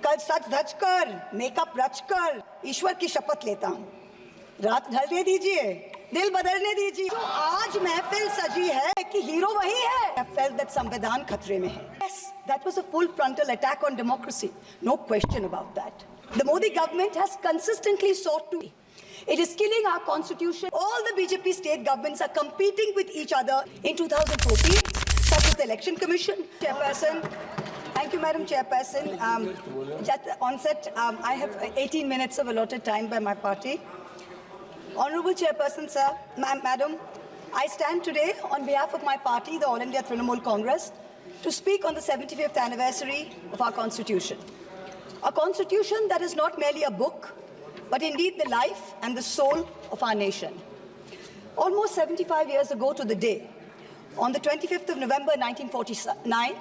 कल सच धज कर मेकअप रच कर ईश्वर की शपथ लेता हूँ, रात ढलने दीजिए, दिल बदलने दीजिए। जो आज महफिल सजी है कि हीरो वही है। I felt that संविधान खतरे में है। Yes, that was a full frontal attack on democracy. No question about that. The Modi government has consistently sought to. It is killing our constitution. All the BJP state governments are competing with each other in 2014, such as the Election Commission. Chairperson, thank you, Madam Chairperson. At the onset, I have 18 minutes of allotted time by my party. Honorable Chairperson, sir, Madam, I stand today on behalf of my party, the All India Trinamool Congress, to speak on the 75th anniversary of our Constitution. A Constitution that is not merely a book, but indeed the life and the soul of our nation. Almost 75 years ago to the day, on the 25th of November 1949,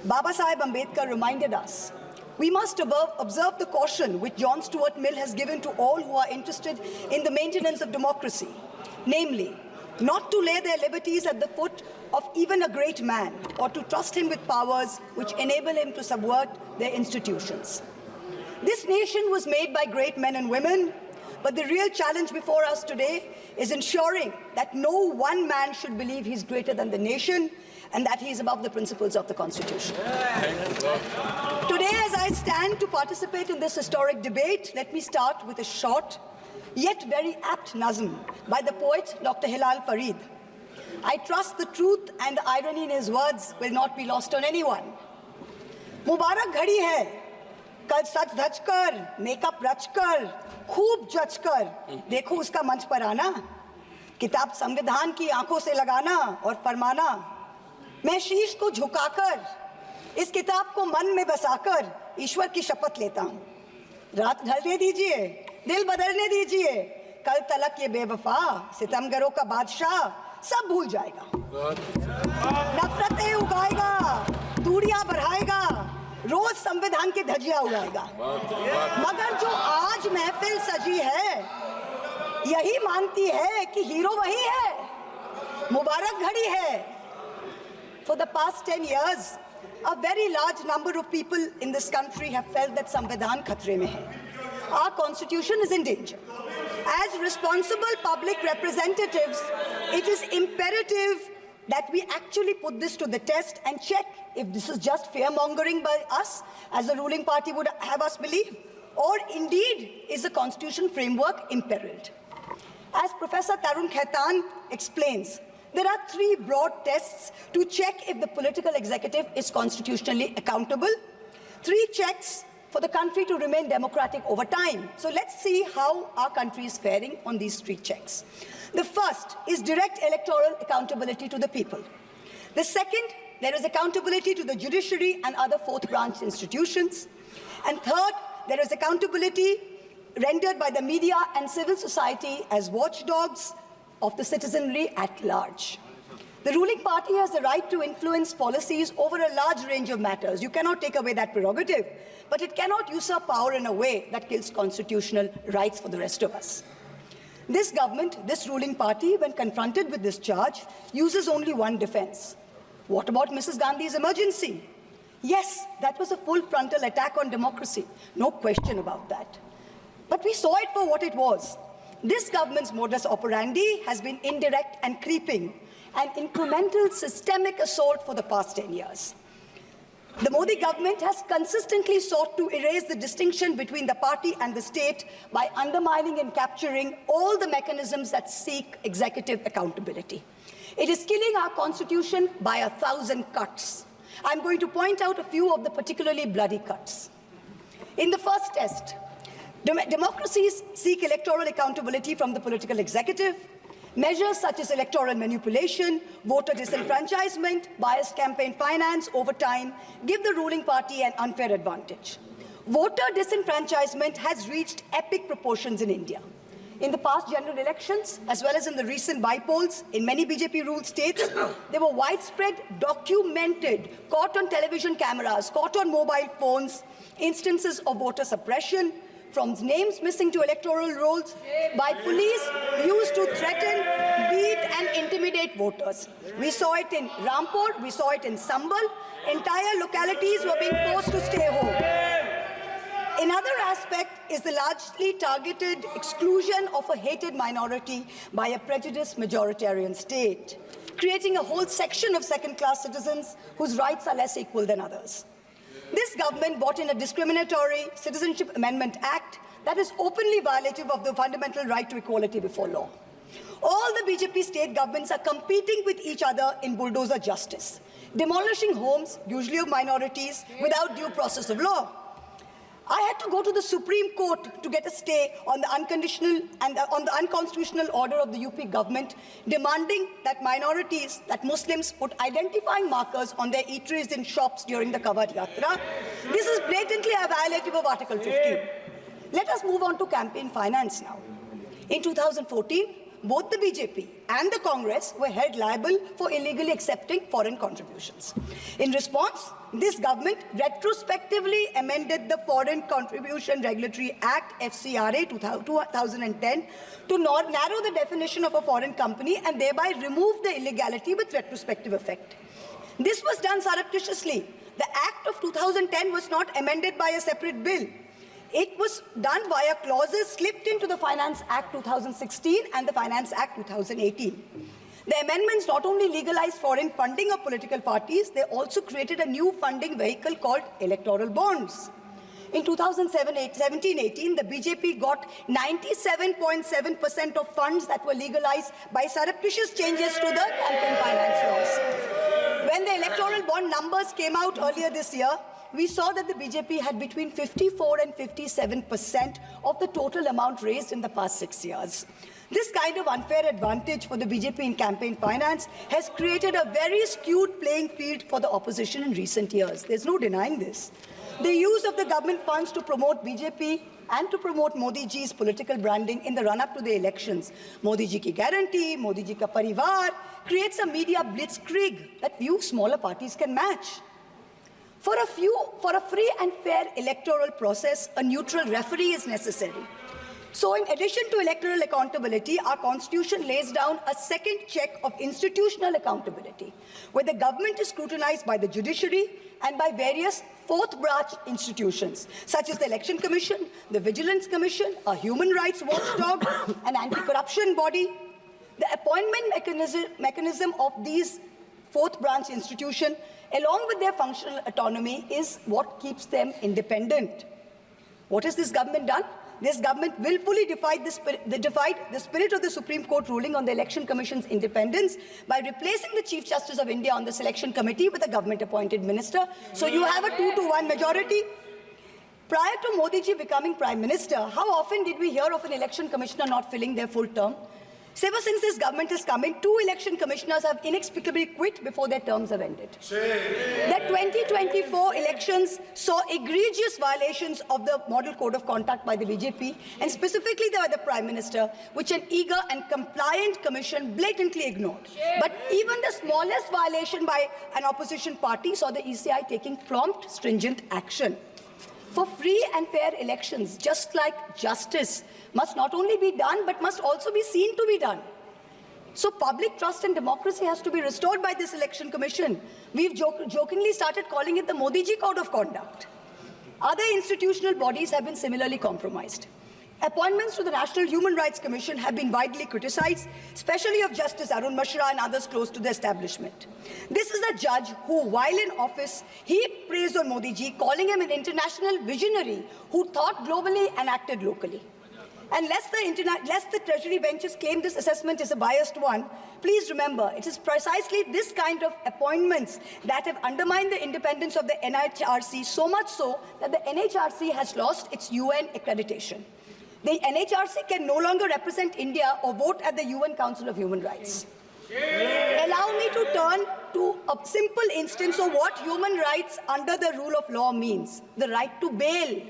Baba Saheb Ambedkar reminded us we must observe the caution which John Stuart Mill has given to all who are interested in the maintenance of democracy, namely, not to lay their liberties at the foot of even a great man or to trust him with powers which enable him to subvert their institutions. This nation was made by great men and women, but the real challenge before us today is ensuring that no one man should believe he's greater than the nation and that he is above the principles of the Constitution. Today, as I stand to participate in this historic debate, let me start with a short, yet very apt nazm by the poet Dr. Hilal Farid. I trust the truth and the irony in his words will not be lost on anyone. Mubarak ghadi hai, कल सच धज कर makeup रच कर खूब जच कर देखो उसका मंच पर आना, किताब संविधान की आंखों से लगाना और फरमाना, मैं शीश को झुकाकर इस किताब को मन में बसाकर ईश्वर की शपथ लेता हूँ, रात ढलने दीजिए, दिल बदलने दीजिए, कल तलक ये बेवफा सितमगरों का बादशाह सब भूल जाएगा, नफरतें उगाएगा, दूरियां बढ़ाएगा, रोज संविधान की धज्जियां उड़ाएगा। मगर जो आज महफिल सजी है यही मानती है कि हीरो वही है, मुबारक घड़ी है। For the past 10 years, a very large number of people in this country have felt that संविधान खतरे में है. Our constitution is in danger. As responsible public representatives, it is imperative that we actually put this to the test and check if this is just fear-mongering by us, as the ruling party would have us believe, or indeed is the constitutional framework imperiled. As Professor Tarun Khaitan explains, there are three broad tests to check if the political executive is constitutionally accountable, three checks for the country to remain democratic over time. So let's see how our country is faring on these three checks. The first is direct electoral accountability to the people. The second, there is accountability to the judiciary and other fourth branch institutions. And third, there is accountability rendered by the media and civil society as watchdogs of the citizenry at large. The ruling party has the right to influence policies over a large range of matters. You cannot take away that prerogative, but it cannot usurp power in a way that kills constitutional rights for the rest of us. This government, this ruling party, when confronted with this charge, uses only one defense. What about Mrs. Gandhi's emergency? Yes, that was a full frontal attack on democracy. No question about that. But we saw it for what it was. This government's modus operandi has been indirect and creeping, an incremental systemic assault for the past 10 years. The Modi government has consistently sought to erase the distinction between the party and the state by undermining and capturing all the mechanisms that seek executive accountability. It is killing our constitution by 1,000 cuts. I'm going to point out a few of the particularly bloody cuts. In the first test, democracies seek electoral accountability from the political executive. Measures such as electoral manipulation, voter disenfranchisement, biased campaign finance over time give the ruling party an unfair advantage. Voter disenfranchisement has reached epic proportions in India. In the past general elections, as well as in the recent by-polls in many BJP-ruled states, there were widespread, documented, caught on television cameras, caught on mobile phones, instances of voter suppression, from names missing to electoral rolls, by police used to threaten, beat and intimidate voters. We saw it in Rampur, we saw it in Sambal. Entire localities were being forced to stay home. aspect is the largely targeted exclusion of a hated minority by a prejudiced majoritarian state, creating a whole section of second-class citizens whose rights are less equal than others. This government brought in a discriminatory Citizenship Amendment Act that is openly violative of the fundamental right to equality before law. All the BJP state governments are competing with each other in bulldozer justice, demolishing homes, usually of minorities, without due process of law. I had to go to the Supreme Court to get a stay on the unconstitutional order of the UP government, demanding that minorities, that Muslims, put identifying markers on their eateries in shops during the Kawad Yatra. This is blatantly a violative of Article 15. Let us move on to campaign finance now. In 2014, both the BJP and the Congress were held liable for illegally accepting foreign contributions. In response, this government retrospectively amended the Foreign Contribution Regulatory Act, FCRA 2010, to narrow the definition of a foreign company and thereby remove the illegality with retrospective effect. This was done surreptitiously. The Act of 2010 was not amended by a separate bill. It was done via clauses slipped into the Finance Act 2016 and the Finance Act 2018. The amendments not only legalized foreign funding of political parties, they also created a new funding vehicle called electoral bonds. In 2017-18, the BJP got 97.7% of funds that were legalized by surreptitious changes to the campaign finance laws. When the electoral bond numbers came out earlier this year, we saw that the BJP had between 54 and 57% of the total amount raised in the past 6 years. This kind of unfair advantage for the BJP in campaign finance has created a very skewed playing field for the opposition in recent years. There's no denying this. The use of the government funds to promote BJP and to promote Modi ji's political branding in the run-up to the elections, Modi ji ki guarantee, Modi ji ka parivar, creates a media blitzkrieg that few smaller parties can match. For a free and fair electoral process, a neutral referee is necessary. So in addition to electoral accountability, our constitution lays down a second check of institutional accountability, where the government is scrutinized by the judiciary and by various fourth branch institutions, such as the Election Commission, the Vigilance Commission, a human rights watchdog, an anti-corruption body. The appointment mechanism of these fourth branch institutions, along with their functional autonomy, is what keeps them independent. What has this government done? This government willfully defied the spirit of the Supreme Court ruling on the Election Commission's independence by replacing the Chief Justice of India on the selection committee with a government-appointed minister. So you have a 2-to-1 majority. Prior to Modi ji becoming Prime Minister, how often did we hear of an election commissioner not filling their full term? So ever since this government has come in, 2 election commissioners have inexplicably quit before their terms have ended. The 2024 elections saw egregious violations of the Model Code of Conduct by the BJP, and specifically by the Prime Minister, which an eager and compliant commission blatantly ignored. But even the smallest violation by an opposition party saw the ECI taking prompt, stringent action. For free and fair elections, just like justice must not only be done, but must also be seen to be done. So public trust in democracy has to be restored by this election commission. We've jokingly started calling it the Modi ji Code of Conduct. Other institutional bodies have been similarly compromised. Appointments to the National Human Rights Commission have been widely criticized, especially of Justice Arun Mishra and others close to the establishment. This is a judge who, while in office, he praised on Modi ji, calling him an international visionary who thought globally and acted locally. And lest the Treasury benches claim this assessment is a biased one, please remember, it is precisely this kind of appointments that have undermined the independence of the NHRC, so much so that the NHRC has lost its UN accreditation. The NHRC can no longer represent India or vote at the UN Council of Human Rights. Allow me to turn to a simple instance of what human rights under the rule of law means, the right to bail.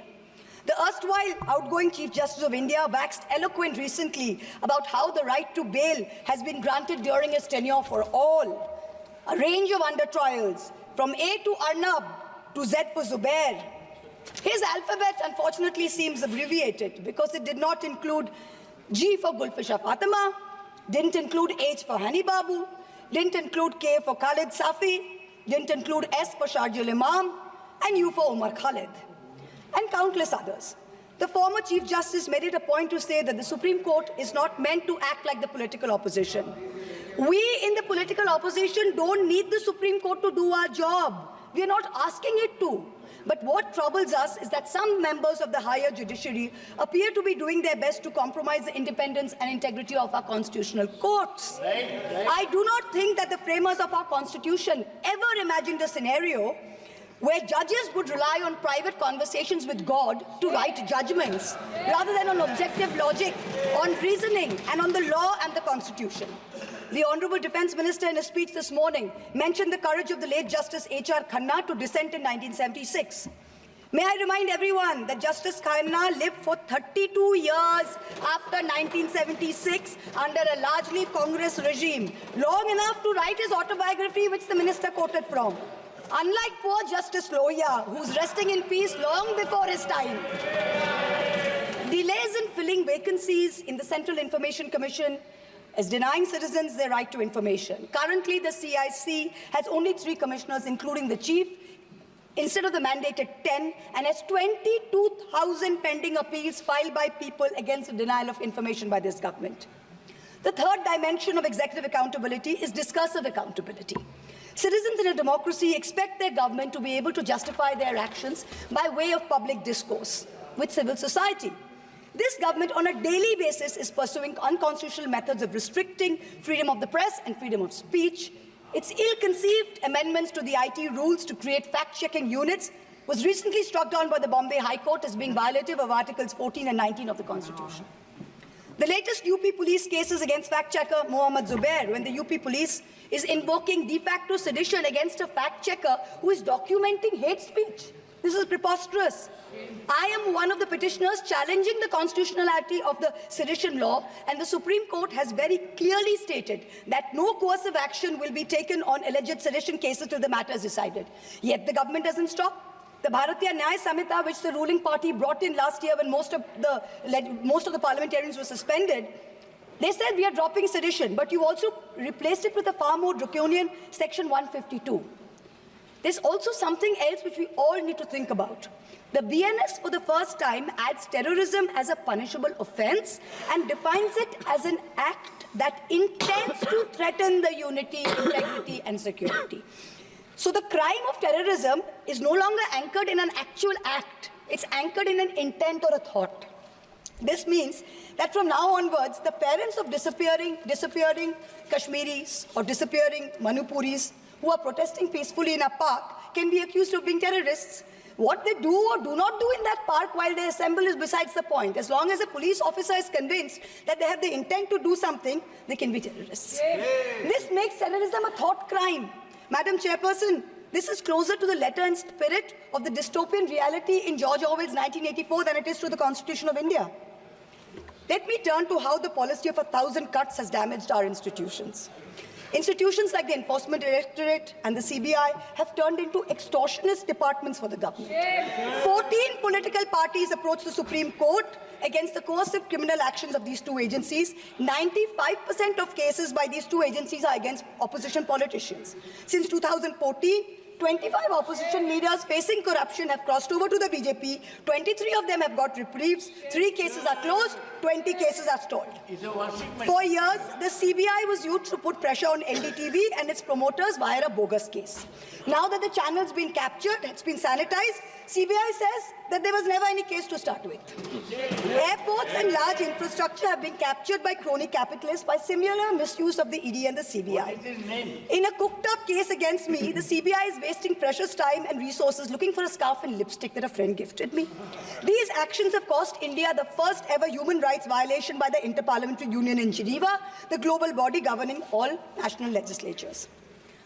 The erstwhile outgoing Chief Justice of India waxed eloquent recently about how the right to bail has been granted during his tenure for all. A range of under-trials, from A to Arnab to Z for Zubair. His alphabet, unfortunately, seems abbreviated because it did not include G for Gulfisha Fatima, didn't include H for Hani Babu, didn't include K for Khalid Safi, didn't include S for Sharjul Imam, and U for Umar Khalid, and countless others. The former Chief Justice made it a point to say that the Supreme Court is not meant to act like the political opposition. We in the political opposition don't need the Supreme Court to do our job. We are not asking it to. But what troubles us is that some members of the higher judiciary appear to be doing their best to compromise the independence and integrity of our constitutional courts. I do not think that the framers of our constitution ever imagined a scenario where judges would rely on private conversations with God to write judgments, rather than on objective logic, on reasoning, and on the law and the Constitution. The Honourable Defence Minister in a speech this morning mentioned the courage of the late Justice H.R. Khanna to dissent in 1976. May I remind everyone that Justice Khanna lived for 32 years after 1976 under a largely Congress regime, long enough to write his autobiography, which the minister quoted from. Unlike poor Justice Lohia, who's resting in peace long before his time. Delays in filling vacancies in the Central Information Commission is denying citizens their right to information. Currently, the CIC has only 3 commissioners, including the chief, instead of the mandated 10, and has 22,000 pending appeals filed by people against the denial of information by this government. The third dimension of executive accountability is discursive accountability. Citizens in a democracy expect their government to be able to justify their actions by way of public discourse with civil society. This government on a daily basis is pursuing unconstitutional methods of restricting freedom of the press and freedom of speech. Its ill-conceived amendments to the IT rules to create fact-checking units was recently struck down by the Bombay High Court as being violative of Articles 14 and 19 of the Constitution. The latest UP police cases against fact-checker Mohammad Zubair, when the UP police is invoking de facto sedition against a fact-checker who is documenting hate speech. This is preposterous. I am one of the petitioners challenging the constitutionality of the sedition law, and the Supreme Court has very clearly stated that no coercive action will be taken on alleged sedition cases till the matter is decided. Yet the government doesn't stop. The Bharatiya Nyaya Samhita, which the ruling party brought in last year when most of the parliamentarians were suspended, they said we are dropping sedition, but you also replaced it with a far more draconian Section 152. There's also something else which we all need to think about. The BNS for the first time adds terrorism as a punishable offence and defines it as an act that intends to threaten the unity, integrity and security. So the crime of terrorism is no longer anchored in an actual act. It's anchored in an intent or a thought. This means that from now onwards, the parents of disappearing Kashmiris or disappearing Manipuris who are protesting peacefully in a park can be accused of being terrorists. What they do or do not do in that park while they assemble is besides the point. As long as a police officer is convinced that they have the intent to do something, they can be terrorists. This makes terrorism a thought crime. Madam Chairperson, this is closer to the letter and spirit of the dystopian reality in George Orwell's 1984 than it is to the Constitution of India. Let me turn to how the policy of 1,000 cuts has damaged our institutions. Institutions like the Enforcement Directorate and the CBI have turned into extortionist departments for the government. 14 political parties approached the Supreme Court against the coercive criminal actions of these 2 agencies. 95% of cases by these 2 agencies are against opposition politicians. Since 2014, 25 opposition leaders facing corruption have crossed over to the BJP. 23 of them have got reprieves. 3 cases are closed. 20 cases are stalled. For years, the CBI was used to put pressure on NDTV and its promoters via a bogus case. Now that the channel's been captured, it's been sanitized, CBI says that there was never any case to start with. Airports and large infrastructure have been captured by crony capitalists by similar misuse of the ED and the CBI. In a cooked-up case against me, the CBI is wasting precious time and resources looking for a scarf and lipstick that a friend gifted me. These actions have cost India the first ever human rights violation by the Inter-Parliamentary Union in Geneva, the global body governing all national legislatures.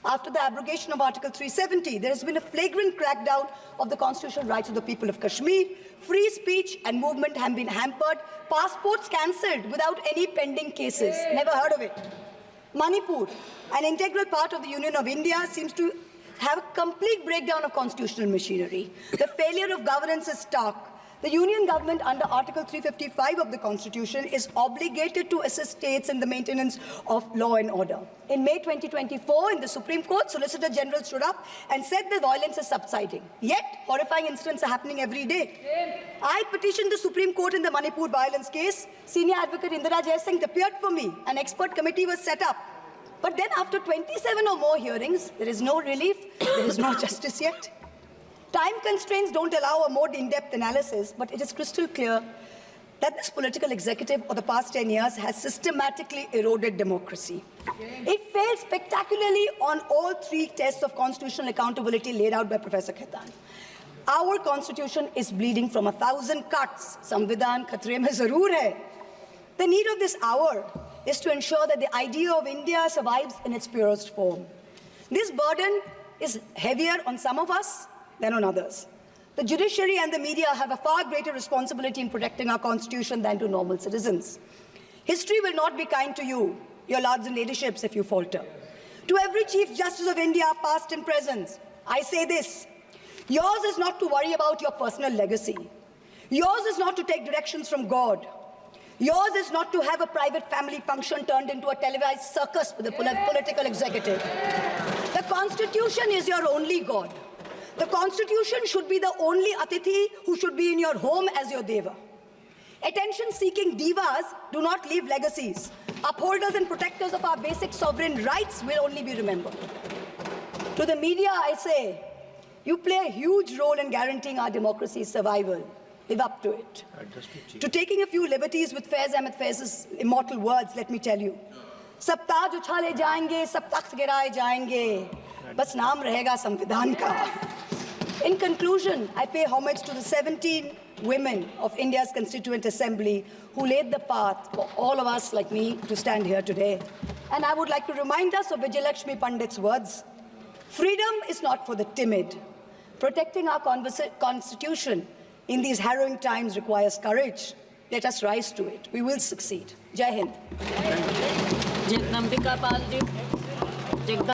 After the abrogation of Article 370, there has been a flagrant crackdown of the constitutional rights of the people of Kashmir. Free speech and movement have been hampered. Passports cancelled without any pending cases. Never heard of it. Manipur, an integral part of the Union of India, seems to have a complete breakdown of constitutional machinery. The failure of governance is stark. The Union government under Article 355 of the Constitution is obligated to assist states in the maintenance of law and order. In May 2024, in the Supreme Court, Solicitor General stood up and said the violence is subsiding. Yet, horrifying incidents are happening every day. I petitioned the Supreme Court in the Manipur violence case. Senior Advocate Indira Jaisingh appeared for me. An expert committee was set up. But then after 27 or more hearings, there is no relief, there is no justice yet. Time constraints don't allow a more in-depth analysis, but it is crystal clear that this political executive for the past 10 years has systematically eroded democracy. It failed spectacularly on all three tests of constitutional accountability laid out by Professor Khaitan. Our constitution is bleeding from 1,000 cuts. Samvidhan khatre mein zarur hai. The need of this hour is to ensure that the idea of India survives in its purest form. This burden is heavier on some of us than on others. The judiciary and the media have a far greater responsibility in protecting our constitution than to normal citizens. History will not be kind to you, your lords and ladyships, if you falter. To every Chief Justice of India, past and present, I say this: yours is not to worry about your personal legacy. Yours is not to take directions from God. Yours is not to have a private family function turned into a televised circus with a political executive. The Constitution is your only God. The Constitution should be the only Atithi who should be in your home as your Deva. Attention-seeking divas do not leave legacies. Upholders and protectors of our basic sovereign rights will only be remembered. To the media, I say, you play a huge role in guaranteeing our democracy's survival. Live up to it. To taking a few liberties with Faiz Ahmed Faiz's immortal words, let me tell you. Sab taaj uchhale jayenge, sab takht giraye jayenge. Bas naam rahega Samvidhan ka. In conclusion, I pay homage to the 17 women of India's Constituent Assembly who laid the path for all of us like me to stand here today. And I would like to remind us of Vijayalakshmi Pandit's words. Freedom is not for the timid. Protecting our constitution in these harrowing times requires courage. Let us rise to it. We will succeed. Jai Hind.